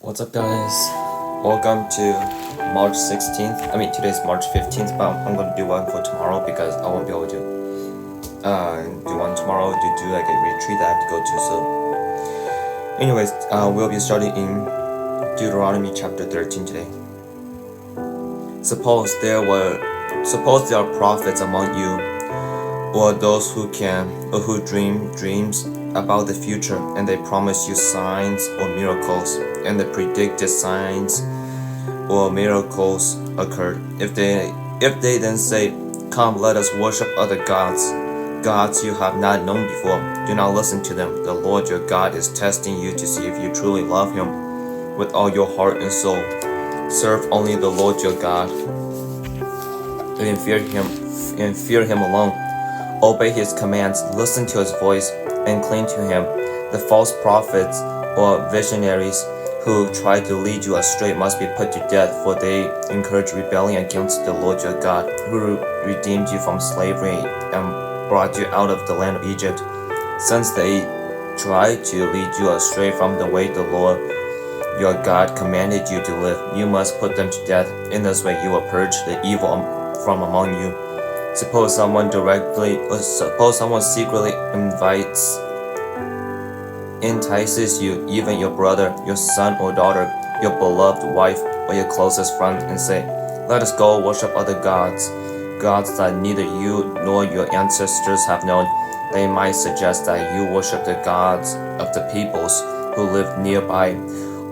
What's up, guys? Welcome to March 16th. Today's March 15th, but I'm gonna do one for tomorrow because I won't be able to do one tomorrow due to like a retreat that I have to go to. So, anyways, we'll be starting in Deuteronomy chapter 13 today. Suppose there are prophets among you, or those who dream dreams about the future, and they promise you signs or miracles, and the predicted signs or miracles occurred. If they then say, "Come, let us worship other gods you have not known before," do not listen to them. The Lord your God is testing you to see if you truly love Him with all your heart and soul. Serve only the Lord your God and fear Him alone. Obey His commands, listen to His voice, and cling to Him. The false prophets or visionaries who try to lead you astray must be put to death, for they encourage rebellion against the Lord your God, who redeemed you from slavery and brought you out of the land of Egypt. Since they try to lead you astray from the way the Lord your God commanded you to live, you must put them to death. In this way you will purge the evil from among you. Suppose someone secretly entices you, even your brother, your son or daughter, your beloved wife, or your closest friend, and say, "Let us go worship other gods that neither you nor your ancestors have known." They might suggest that you worship the gods of the peoples who live nearby,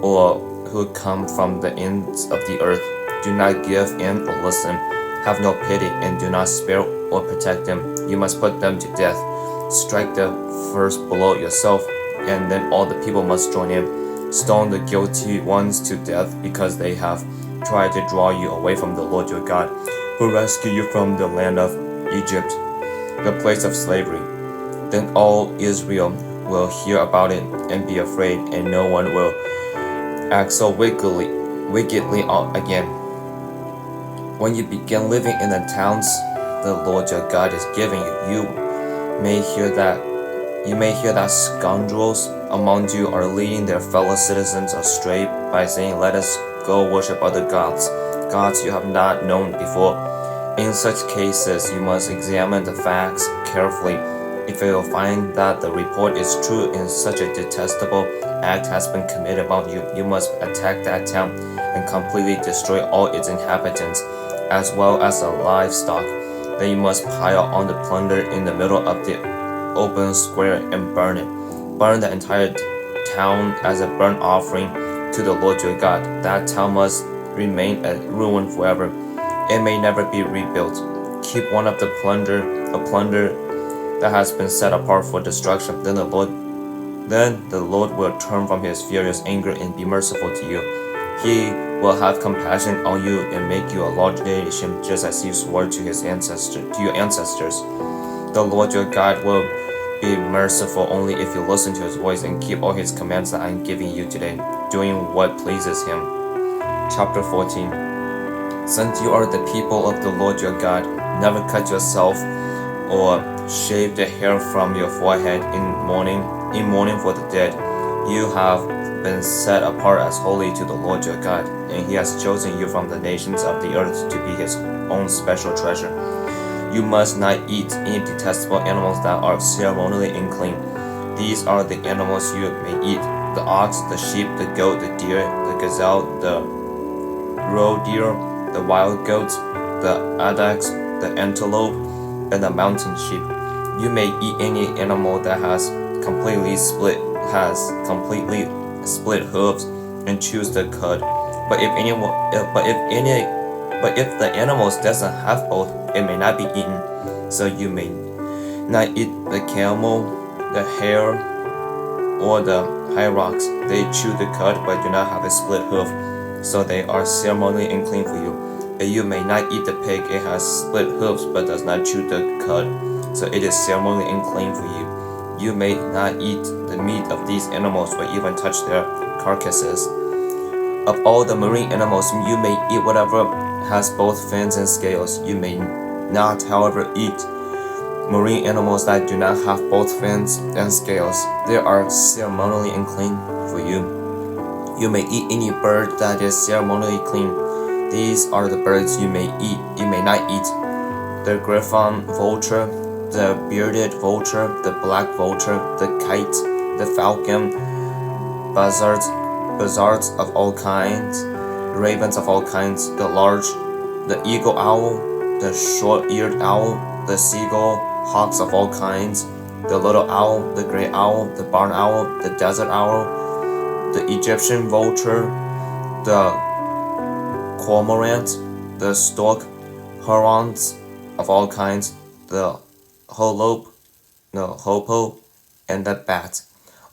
or who come from the ends of the earth. Do not give in or listen. Have no pity, and do not spare or protect them. You must put them to death. Strike the first blow yourself, and then all the people must join in. Stone the guilty ones to death, because they have tried to draw you away from the Lord your God, who rescued you from the land of Egypt, the place of slavery. Then all Israel will hear about it and be afraid, and no one will act so wickedly again. When you begin living in the towns the Lord your God is giving you, you may hear that scoundrels among you are leading their fellow citizens astray by saying, "Let us go worship other gods you have not known before." In such cases, you must examine the facts carefully. If you will find that the report is true and such a detestable act has been committed among you, you must attack that town and completely destroy all its inhabitants, as well as the livestock. Then you must pile on the plunder in the middle of the open square and burn it. Burn the entire town as a burnt offering to the Lord your God. That town must remain a ruin forever. It may never be rebuilt. Keep one of the plunder that has been set apart for destruction. Then the Lord will turn from His furious anger and be merciful to you. He will have compassion on you and make you a large nation, just as He swore to your ancestors. The Lord your God will be merciful only if you listen to His voice and keep all His commands that I am giving you today, doing what pleases Him. Chapter 14. Since you are the people of the Lord your God, never cut yourself or shave the hair from your forehead in mourning for the dead. You have been set apart as holy to the Lord your God, and He has chosen you from the nations of the earth to be His own special treasure. You must not eat any detestable animals that are ceremonially unclean. These are the animals you may eat: the ox, the sheep, the goat, the deer, the gazelle, the roe deer, the wild goats, the addax, the antelope, and the mountain sheep. You may eat any animal that has completely split hooves and chews the cud. But if the animal doesn't have both, it may not be eaten. So you may not eat the camel, the hare, or the hyrax. They chew the cud but do not have a split hoof, so they are ceremonially unclean for you. And you may not eat the pig. It has split hooves but does not chew the cud, so it is ceremonially unclean for you. You may not eat the meat of these animals or even touch their carcasses. Of all the marine animals, you may eat whatever has both fins and scales. You may not, however, eat marine animals that do not have both fins and scales. They are ceremonially unclean for you. You may eat any bird that is ceremonially clean. These are the birds you may eat, you may not eat: the griffon vulture, the bearded vulture, the black vulture, the kite, the falcon, buzzards of all kinds, ravens of all kinds, the eagle owl, the short-eared owl, the seagull, hawks of all kinds, the little owl, the gray owl, the barn owl, the desert owl, the Egyptian vulture, the cormorant, the stork, herons of all kinds, the hoopoe, and the bat.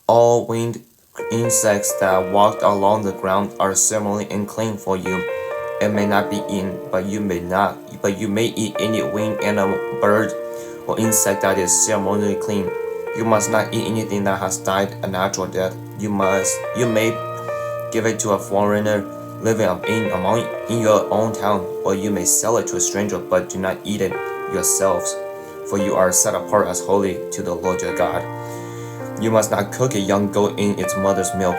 All winged insects that walk along the ground are ceremonially unclean for you. It may not be eaten, but you may eat any winged animal, bird, or insect that is ceremonially clean. You must not eat anything that has died a natural death. You may give it to a foreigner living in your own town, or you may sell it to a stranger, but do not eat it yourselves, for you are set apart as holy to the Lord your God. You must not cook a young goat in its mother's milk.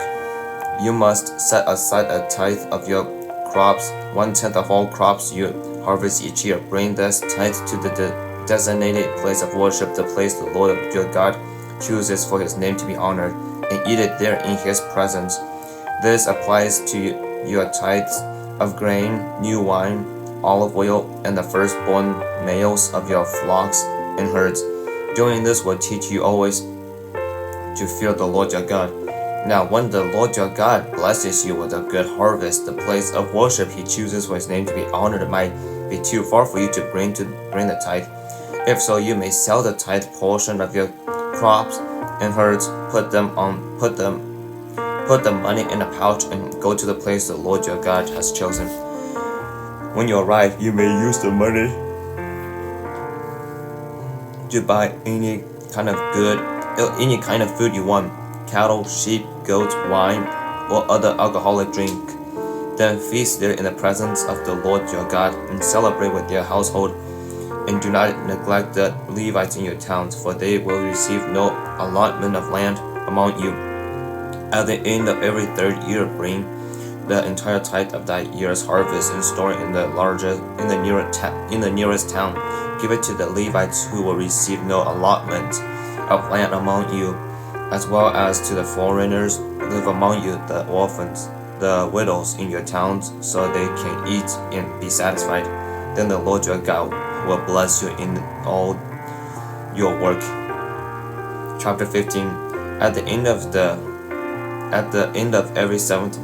You must set aside a tithe of your crops, 1/10 of all crops you harvest each year. Bring this tithe to the designated place of worship, the place the Lord your God chooses for his name to be honored, and eat it there in his presence. This applies to your tithes of grain, new wine, olive oil, and the firstborn males of your flocks and herds. Doing this will teach you always to fear the Lord your God. Now, when the Lord your God blesses you with a good harvest, the place of worship he chooses for his name to be honored might be too far for you to bring the tithe. If so, you may sell the tithe portion of your crops and herds, put the money in a pouch, and go to the place the Lord your God has chosen. When you arrive, you may use the money to buy any kind of food you want: cattle, sheep, goats, wine, or other alcoholic drink. Then feast there in the presence of the Lord your God, and celebrate with your household. And do not neglect the Levites in your towns, for they will receive no allotment of land among you. At the end of every third year, bring the entire tithe of that year's harvest and store it in the nearest town. Give it to the Levites, who will receive no allotment of land among you, as well as to the foreigners who live among you, the orphans, the widows in your towns, so they can eat and be satisfied. Then the Lord your God will bless you in all your work. Chapter 15. At the end of every seventh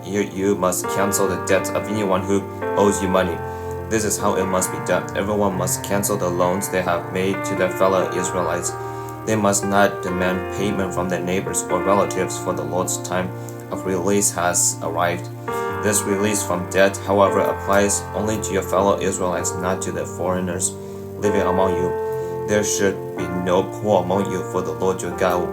year, you must cancel the debts of anyone who owes you money. This is how it must be done. Everyone must cancel the loans they have made to their fellow Israelites. They must not demand payment from their neighbors or relatives, for the Lord's time of release has arrived. This release from debt, however, applies only to your fellow Israelites, not to the foreigners living among you. There should be no poor among you, for the Lord your God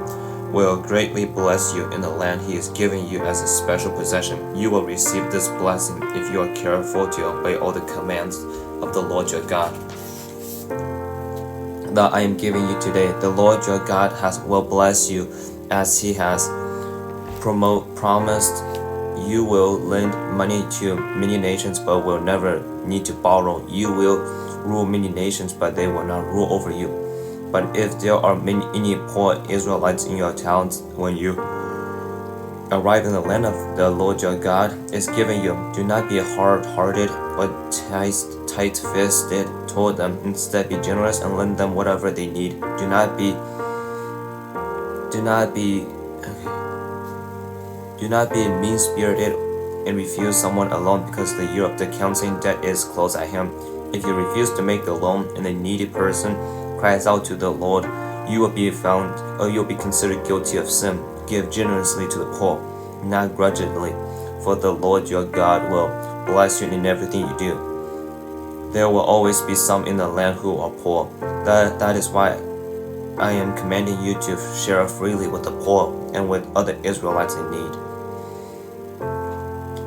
will greatly bless you in the land he is giving you as a special possession. You will receive this blessing if you are careful to obey all the commands of the Lord your God that I am giving you today. The Lord your God will bless you as he has promised. You will lend money to many nations, but will never need to borrow. You will rule many nations, but they will not rule over you. But if there are any poor Israelites in your towns, when you arrive in the land of the Lord your God is giving you, do not be hard-hearted or tight-fisted toward them. Instead, be generous and lend them whatever they need. Do not be mean-spirited and refuse someone a loan because the year of the counseling debt is close at hand. If you refuse to make the loan and the needy person cries out to the Lord, you'll be considered guilty of sin. Give generously to the poor, not grudgingly, for the Lord your God will bless you in everything you do. There will always be some in the land who are poor. That is why I am commanding you to share freely with the poor and with other Israelites in need.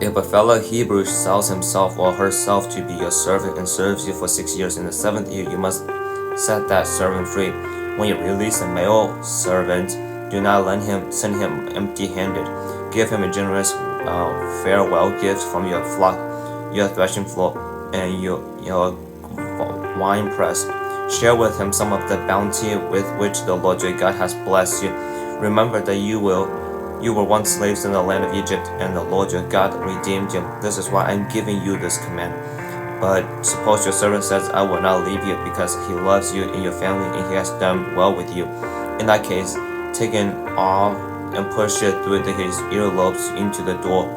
If a fellow Hebrew sells himself or herself to be your servant and serves you for 6 years, in the 7th year you must set that servant free. When you release a male servant, do not send him empty-handed. Give him a generous farewell gift from your flock, your threshing floor, and your wine press. Share with him some of the bounty with which the Lord your God has blessed you. Remember that you were once slaves in the land of Egypt, and the Lord your God redeemed you. This is why I'm giving you this command. But suppose your servant says, I will not leave you, because he loves you and your family, and he has done well with you. In that case, take an awl and push it through his earlobes into the door.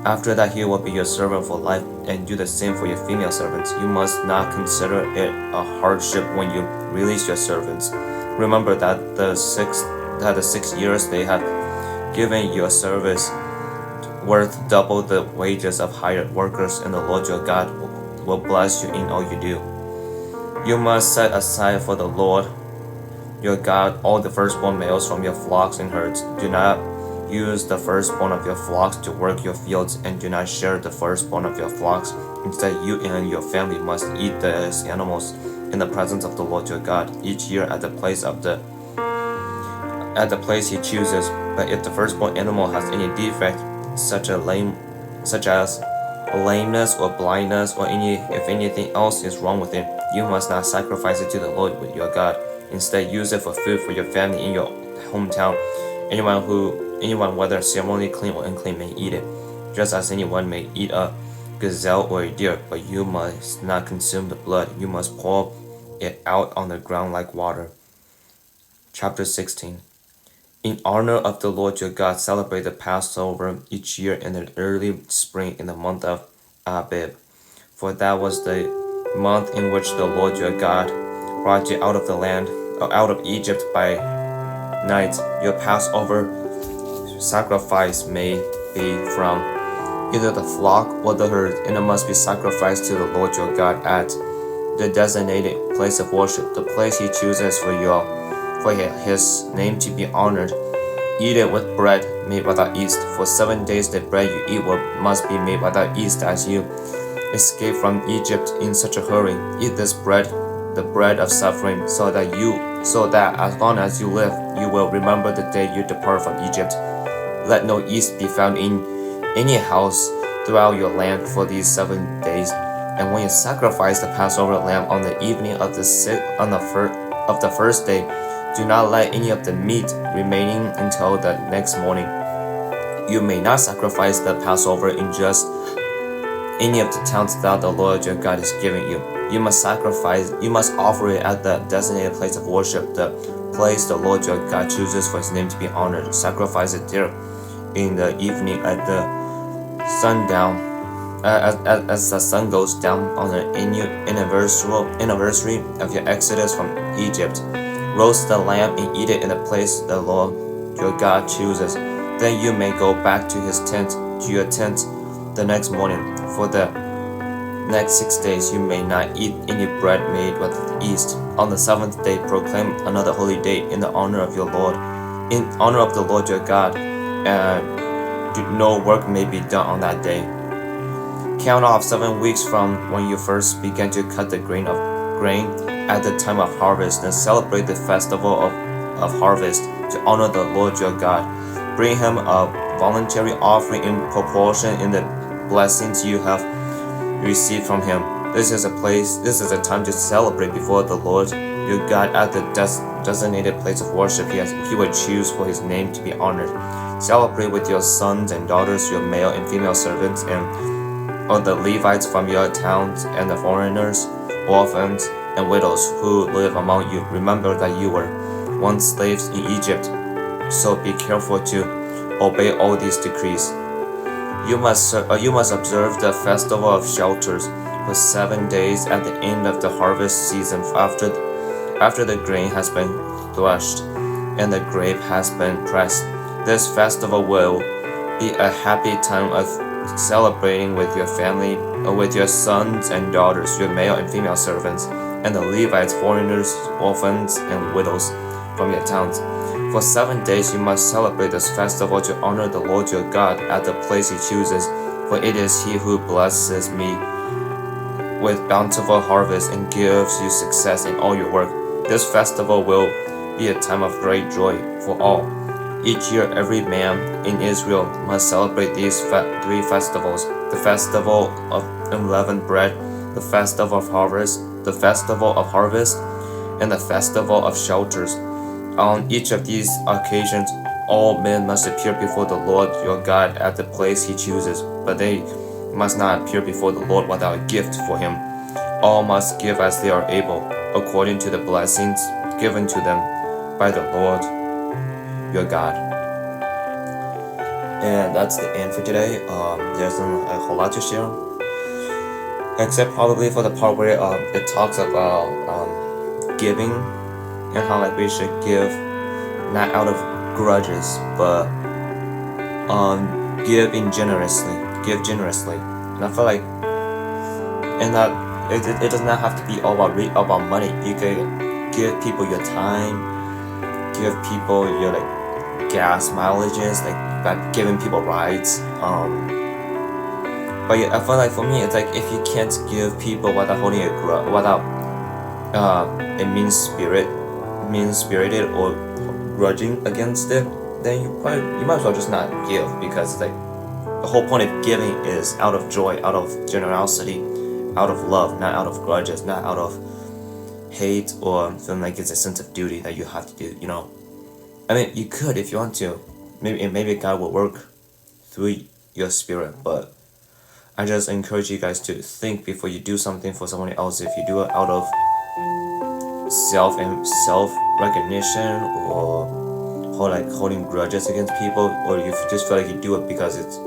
After that, he will be your servant for life, and do the same for your female servants. You must not consider it a hardship when you release your servants. Remember that the 6 years they have given your service worth double the wages of hired workers, and the Lord your God will bless you in all you do. You must set aside for the Lord your God all the firstborn males from your flocks and herds. Do not use the firstborn of your flocks to work your fields, and do not share the firstborn of your flocks. Instead, you and your family must eat these animals in the presence of the Lord your God each year at the place he chooses. But if the firstborn animal has any defect, such as lameness or blindness, or if anything else is wrong with it, you must not sacrifice it to the Lord your God. Instead, use it for food for your family in your hometown. Anyone, whether ceremonially clean or unclean, may eat it, just as anyone may eat a gazelle or a deer. But you must not consume the blood. You must pour it out on the ground like water. Chapter 16. In honor of the Lord your God, celebrate the Passover each year in the early spring in the month of Abib, for that was the month in which the Lord your God brought you out of Egypt by night. Your Passover sacrifice may be from either the flock or the herd, and it must be sacrificed to the Lord your God at the designated place of worship, the place he chooses for his name to be honored. Eat it with bread made without yeast. For 7 days the bread you eat must be made without yeast, as you escaped from Egypt in such a hurry. Eat this bread, the bread of suffering, so that as long as you live, you will remember the day you depart from Egypt. Let no yeast be found in any house throughout your land for these 7 days. And when you sacrifice the Passover lamb on the evening of the first day, do not let any of the meat remaining until the next morning. You may not sacrifice the Passover in just any of the towns that the Lord your God is giving you. You must offer it at the designated place of worship, the place the Lord your God chooses for his name to be honored. Sacrifice it there in the evening at the sundown, as the sun goes down on the anniversary of your exodus from Egypt. Roast the lamb and eat it in the place the Lord your God chooses. Then you may go back to your tent the next morning. For the next 6 days you may not eat any bread made with yeast. On the 7th day proclaim another holy day in honor of the Lord your God, and no work may be done on that day. Count off 7 weeks from when you first began to cut the grain at the time of harvest, and celebrate the festival of harvest to honor the Lord your God. Bring him a voluntary offering in proportion in the blessings you have received from him. This is a time to celebrate before the Lord your God at the designated place of worship he will choose for his name to be honored. Celebrate with your sons and daughters, your male and female servants, and all the Levites from your towns, and the foreigners, orphans, and widows who live among you. Remember that you were once slaves in Egypt, so be careful to obey all these decrees. You must observe the festival of shelters for 7 days at the end of the harvest season, after the grain has been threshed and the grape has been pressed. This festival will be a happy time of celebrating with your family, with your sons and daughters, your male and female servants, and the Levites, foreigners, orphans, and widows from your towns. For 7 days you must celebrate this festival to honor the Lord your God at the place he chooses, for it is he who blesses me with bountiful harvest and gives you success in all your work. This festival will be a time of great joy for all. Each year, every man in Israel must celebrate these three festivals: the festival of unleavened bread, the festival of harvest, and the festival of shelters. On each of these occasions, all men must appear before the Lord your God at the place he chooses, but they must not appear before the Lord without a gift for him. All must give as they are able, according to the blessings given to them by the Lord your God. And that's the end for today. There's a whole lot to share, except probably for the part where it talks about giving and how like we should give not out of grudges, but give generously. And I feel like, and that it does not have to be all about money. You could give people your time, give people your like gas mileages, like by giving people rides. But yeah, I feel like for me, it's like if you can't give people without holding a grudge, without a mean-spirited or grudging against it, then you might as well just not give, because like the whole point of giving is out of joy, out of generosity, out of love, not out of grudges, not out of hate or feeling like it's a sense of duty that you have to do. You know, I mean, you could if you want to. Maybe God will work through your spirit, but I just encourage you guys to think before you do something for someone else. If you do it out of self recognition, or holding grudges against people, or if you just feel like you do it because it's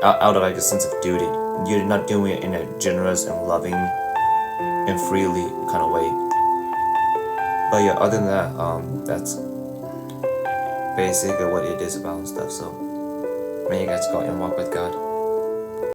out of like a sense of duty, you're not doing it in a generous and loving and freely kind of way. But yeah, other than that, that's basically what it is about and stuff. So may you guys go and walk with God.